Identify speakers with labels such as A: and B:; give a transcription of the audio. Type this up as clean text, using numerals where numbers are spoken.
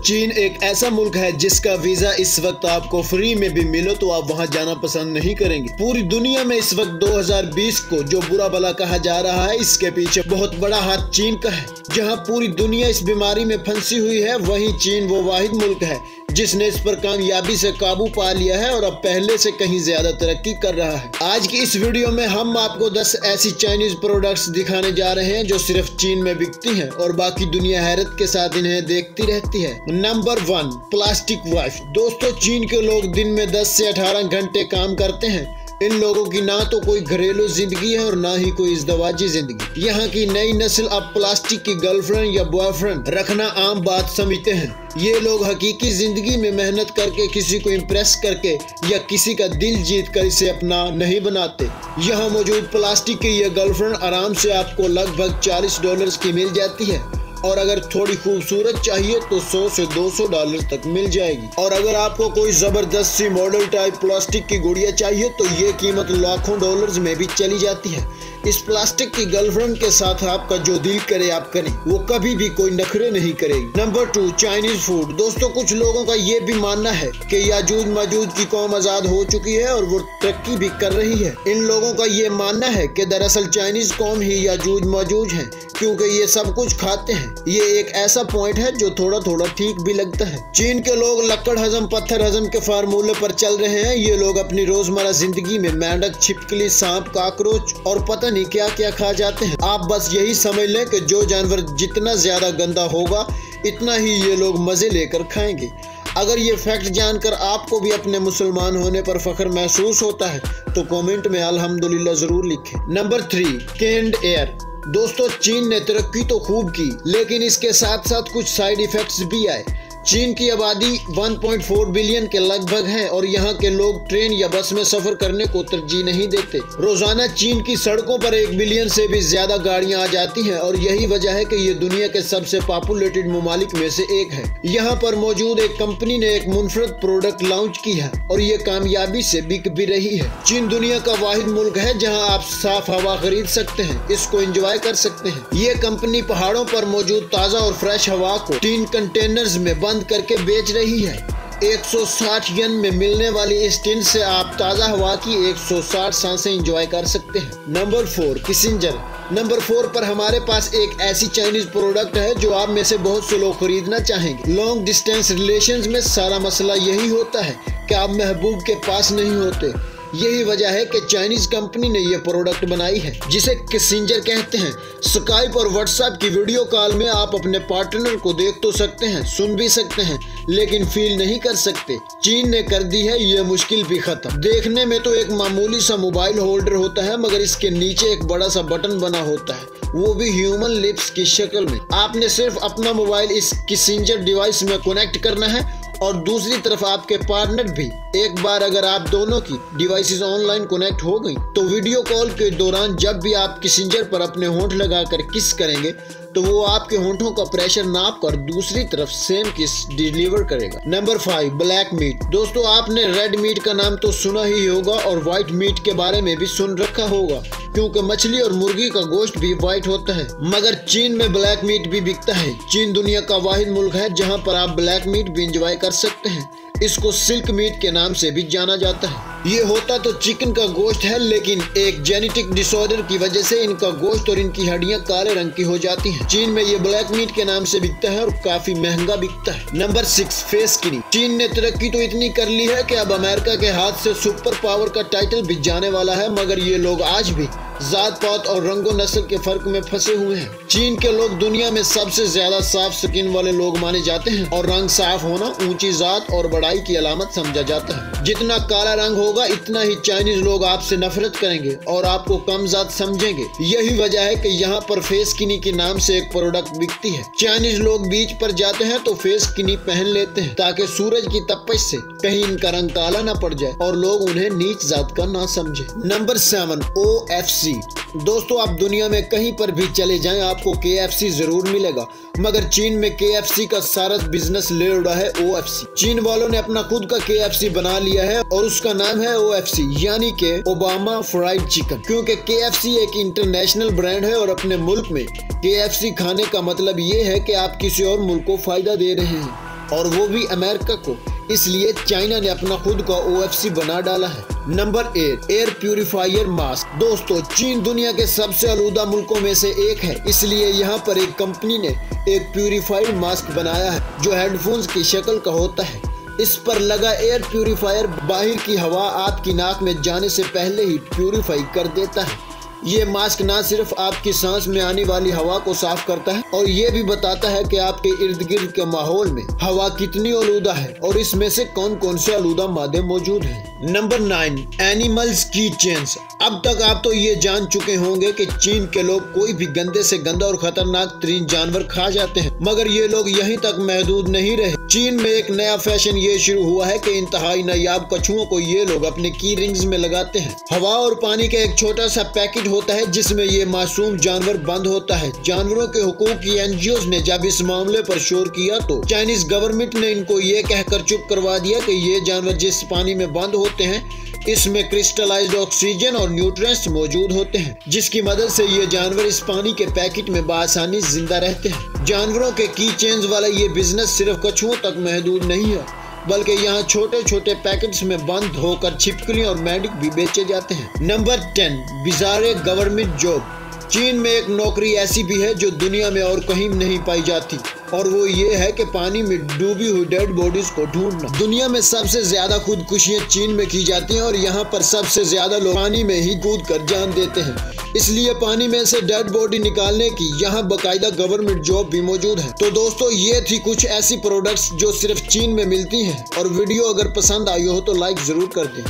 A: चीन एक ऐसा मुल्क है जिसका वीजा इस वक्त आपको फ्री में भी मिलो तो आप वहां जाना पसंद नहीं करेंगे। पूरी दुनिया में इस वक्त 2020 को जो बुरा भला कहा जा रहा है, इसके पीछे बहुत बड़ा हाथ चीन का है। जहां पूरी दुनिया इस बीमारी में फंसी हुई है, वहीं चीन वो वाहिद मुल्क है जिसने इस पर कामयाबी से काबू पा लिया है और अब पहले से कहीं ज्यादा तरक्की कर रहा है। आज की इस वीडियो में हम आपको 10 ऐसी चाइनीज प्रोडक्ट्स दिखाने जा रहे हैं जो सिर्फ चीन में बिकती हैं और बाकी दुनिया हैरत के साथ इन्हें देखती रहती है। Number 1, plastic wife. दोस्तों, चीन के लोग दिन में 10 से 18 घंटे काम करते हैं। इन लोगों की ना तो कोई घरेलू जिंदगी है और ना ही कोई इज़्दवाजी जिंदगी। यहाँ की नई नस्ल अब प्लास्टिक की गर्लफ्रेंड या बॉयफ्रेंड रखना आम बात समझते हैं। ये लोग हकीकी जिंदगी में मेहनत करके, किसी को इम्प्रेस करके या किसी का दिल जीत कर इसे अपना नहीं बनाते। यहाँ मौजूद प्लास्टिक की ये गर्लफ्रेंड आराम से आपको लगभग $40 की मिल जाती है और अगर थोड़ी खूबसूरत चाहिए तो $100 से $200 तक मिल जाएगी। और अगर आपको कोई जबरदस्त सी मॉडल टाइप प्लास्टिक की गुड़िया चाहिए तो ये कीमत लाखों डॉलर्स में भी चली जाती है। इस प्लास्टिक की गर्लफ्रेंड के साथ आपका जो दिल करे आप करें, वो कभी भी कोई नखरे नहीं करेगी। Number 2, Chinese food. दोस्तों, कुछ लोगों का ये भी मानना है कि याजूज माजूज की कौम आजाद हो चुकी है और वो तरक्की भी कर रही है। इन लोगों का ये मानना है कि दरअसल चाइनीज कौम ही याजूज माजूज है, क्योंकि ये सब कुछ खाते हैं। ये एक ऐसा पॉइंट है जो थोड़ा थोड़ा ठीक भी लगता है। चीन के लोग लकड़ हजम पत्थर हजम के फार्मूले पर चल रहे हैं। ये लोग अपनी रोजमर्रा जिंदगी में मेंढक, छिपकली, सांप, काकरोच और पता नहीं क्या क्या खा जाते हैं। आप बस यही समझ लें कि जो जानवर जितना ज्यादा गंदा होगा इतना ही ये लोग मजे लेकर खाएंगे। अगर ये फैक्ट जानकर आपको भी अपने मुसलमान होने पर फख्र महसूस होता है तो कमेंट में अल्हम्दुलिल्लाह जरूर लिखें। Number 3, canned air. दोस्तों, चीन ने तरक्की तो खूब की, लेकिन इसके साथ साथ कुछ साइड इफेक्ट्स भी आए। चीन की आबादी 1.4 बिलियन के लगभग है और यहाँ के लोग ट्रेन या बस में सफर करने को तरजीह नहीं देते। रोजाना चीन की सड़कों पर 1 बिलियन से भी ज्यादा गाड़ियाँ आ जाती हैं और यही वजह है कि ये दुनिया के सबसे पॉपुलेटेड ममालिक में से एक है। यहाँ पर मौजूद एक कंपनी ने एक मुनफरद प्रोडक्ट लॉन्च की है और ये कामयाबी से बिक भी रही है। चीन दुनिया का वाहिद मुल्क है जहाँ आप साफ हवा खरीद सकते हैं, इसको एंजॉय कर सकते हैं। ये कंपनी पहाड़ों पर मौजूद ताज़ा और फ्रेश हवा को टीन कंटेनर्स में बंद करके बेच रही है। 160 यन में मिलने इस इस टिन से आप ताज़ा हवा की 160 सांसें एंजॉय कर सकते हैं। Number 4, Kissinger. नंबर 4 पर हमारे पास एक ऐसी चाइनीज प्रोडक्ट है जो आप में से बहुत से लोग खरीदना चाहेंगे। लॉन्ग डिस्टेंस रिलेशंस में सारा मसला यही होता है कि आप महबूब के पास नहीं होते। यही वजह है कि चाइनीज कंपनी ने यह प्रोडक्ट बनाई है जिसे किसिंजर कहते हैं। स्काइप और व्हाट्सएप की वीडियो कॉल में आप अपने पार्टनर को देख तो सकते हैं, सुन भी सकते हैं, लेकिन फील नहीं कर सकते। चीन ने कर दी है ये मुश्किल भी खत्म। देखने में तो एक मामूली सा मोबाइल होल्डर होता है, मगर इसके नीचे एक बड़ा सा बटन बना होता है, वो भी ह्यूमन लिप्स की शक्ल में। आपने सिर्फ अपना मोबाइल इस किसिंजर डिवाइस में कनेक्ट करना है और दूसरी तरफ आपके पार्टनर भी। एक बार अगर आप दोनों की डिवाइसेस ऑनलाइन कनेक्ट हो गई तो वीडियो कॉल के दौरान जब भी आप किसिंजर पर अपने होंठ लगाकर किस करेंगे तो वो आपके होंठों का प्रेशर नाप कर दूसरी तरफ सेम किस डिलीवर करेगा। Number 5, black meat. दोस्तों, आपने रेड मीट का नाम तो सुना ही होगा और व्हाइट मीट के बारे में भी सुन रखा होगा, क्योंकि मछली और मुर्गी का गोश्त भी व्हाइट होता है। मगर चीन में ब्लैक मीट भी बिकता है। चीन दुनिया का वाहिद मुल्क है जहाँ पर आप ब्लैक मीट भी एंजॉय कर सकते हैं। इसको सिल्क मीट के नाम से भी जाना जाता है। ये होता तो चिकन का गोश्त है, लेकिन एक जेनेटिक डिसऑर्डर की वजह से इनका गोश्त और इनकी हड्डियां काले रंग की हो जाती हैं। चीन में ये ब्लैक मीट के नाम से बिकता है और काफी महंगा बिकता है। Number 6, face skinny. चीन ने तरक्की तो इतनी कर ली है कि अब अमेरिका के हाथ से सुपर पावर का टाइटल भी जाने वाला है, मगर ये लोग आज भी जात पात और रंगो नस्ल के फर्क में फंसे हुए हैं। चीन के लोग दुनिया में सबसे ज्यादा साफ स्किन वाले लोग माने जाते हैं और रंग साफ होना ऊंची जात और बड़ाई की अलामत समझा जाता है। जितना काला रंग होगा इतना ही चाइनीज लोग आपसे नफरत करेंगे और आपको कम जात समझेंगे। यही वजह है कि यहाँ पर फेस स्किनी के नाम से एक प्रोडक्ट बिकती है। चाइनीज लोग बीच पर जाते हैं तो फेस स्किनी पहन लेते हैं ताकि सूरज की तपश से कहीं इनका रंग काला न पड़ जाए और लोग उन्हें नीच जात का ना समझे। Number 7, OFC। दोस्तों, आप दुनिया में कहीं पर भी चले जाएं आपको KFC जरूर मिलेगा, मगर चीन में KFC का सारा बिजनेस ले उड़ा है OFC। चीन वालों ने अपना खुद का KFC बना लिया है और उसका नाम है OFC, यानी कि ओबामा फ्राइड चिकन। क्योंकि KFC एक इंटरनेशनल ब्रांड है और अपने मुल्क में KFC खाने का मतलब ये है कि आप किसी और मुल्क को फायदा दे रहे हैं। और वो भी अमेरिका को। इसलिए चाइना ने अपना खुद का OFC बना डाला है। Number 8, air purifier mask. दोस्तों, चीन दुनिया के सबसे आलूदा मुल्कों में से एक है, इसलिए यहाँ पर एक कंपनी ने एक प्यूरिफाइड मास्क बनाया है जो हेडफोन्स की शक्ल का होता है। इस पर लगा एयर प्यूरिफायर बाहर की हवा आपकी नाक में जाने से पहले ही प्यूरिफाई कर देता है। ये मास्क न सिर्फ आपकी सांस में आने वाली हवा को साफ करता है और ये भी बताता है कि आपके इर्द गिर्द के माहौल में हवा कितनी आलूदा है और इसमें से कौन कौन से आलूदा मादे मौजूद हैं। नंबर 9, एनिमल्स की चेन्स। अब तक आप तो ये जान चुके होंगे कि चीन के लोग कोई भी गंदे से गंदा और खतरनाक तरीन जानवर खा जाते हैं, मगर ये लोग यहीं तक महदूद नहीं रहे। चीन में एक नया फैशन ये शुरू हुआ है कि इंतहाई नायाब कछुओं को ये लोग अपने की रिंग्स में लगाते हैं। हवा और पानी का एक छोटा सा पैकेट होता है जिसमें ये मासूम जानवर बंद होता है। जानवरों के हुकूक की NGOs ने जब इस मामले पर शोर किया तो चाइनीज गवर्नमेंट ने इनको ये कहकर चुप करवा दिया कि ये जानवर जिस पानी में बंद होते हैं इसमें क्रिस्टलाइज्ड ऑक्सीजन और न्यूट्रिएंट्स मौजूद होते हैं, जिसकी मदद से ये जानवर इस पानी के पैकेट में बासानी जिंदा रहते हैं। जानवरों के की चेन्स वाला ये बिजनेस सिर्फ कछुओं तक महदूद नहीं है, बल्कि यहाँ छोटे छोटे पैकेट्स में बंद होकर छिपकलियां और मेंढक भी बेचे जाते हैं। Number 10, बिजारे government job. चीन में एक नौकरी ऐसी भी है जो दुनिया में और कहीं नहीं पाई जाती, और वो ये है कि पानी में डूबी हुई डेड बॉडीज को ढूंढना। दुनिया में सबसे ज्यादा खुदकुशियां चीन में की जाती हैं और यहाँ पर सबसे ज्यादा लोग पानी में ही कूद कर जान देते हैं। इसलिए पानी में से डेड बॉडी निकालने की यहाँ बाकायदा गवर्नमेंट जॉब भी मौजूद है। तो दोस्तों, ये थी कुछ ऐसी प्रोडक्ट्स जो सिर्फ चीन में मिलती हैं, और वीडियो अगर पसंद आई हो तो लाइक जरूर कर दें।